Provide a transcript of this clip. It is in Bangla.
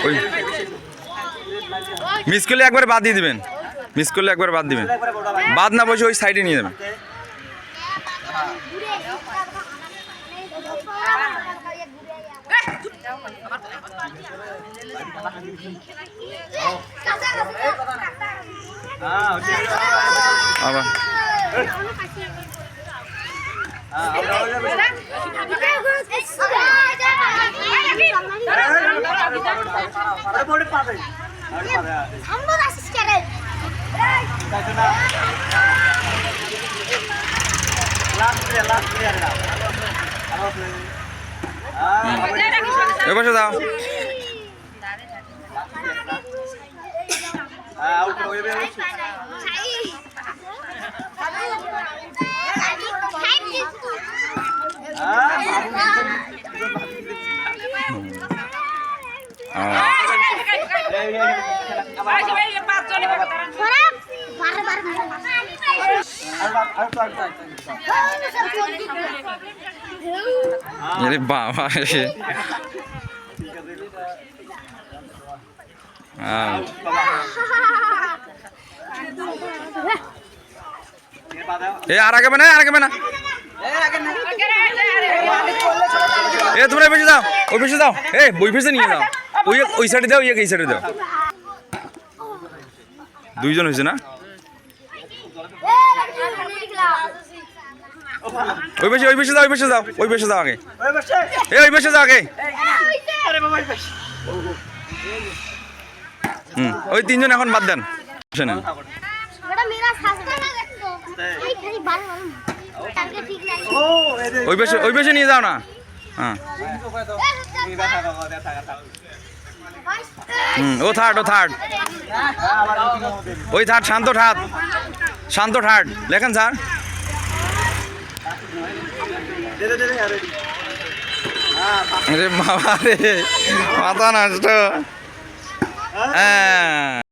ওই মিস করলে একবার বাদ দিয়ে দিবেন, মিস করলে একবার বাদ দিবেন, বাদ না বসে ওই সাইডে নিয়ে যাবেন। আবার এবার দাও। আরে বাবা এ আর আগে না, আর আগে না, এ তোমরা বেশি দাও, ওই বেশি দাও, এ বই ফেসে নিয়ে যাও, ওই সাইডে দাও, এই সাইডে দাও। দুইজন হয়েছে না, ওই বেশি দাও, ওই বেশি দাও, ওই বেশি দাও আগে, এ ওই বেশি দাও আগে। ওই তিনজন এখন বাদ দেন, শোনেন ওই বেশি নিয়ে যাও না। হ্যাঁ ও থার্ড, ও থার্ড, ওই থার্ড, শান্ত ঠাট, শান্ত ঠাট লেখেন স্যার। আরে বাবা রে, মাথা নষ্ট। হ্যাঁ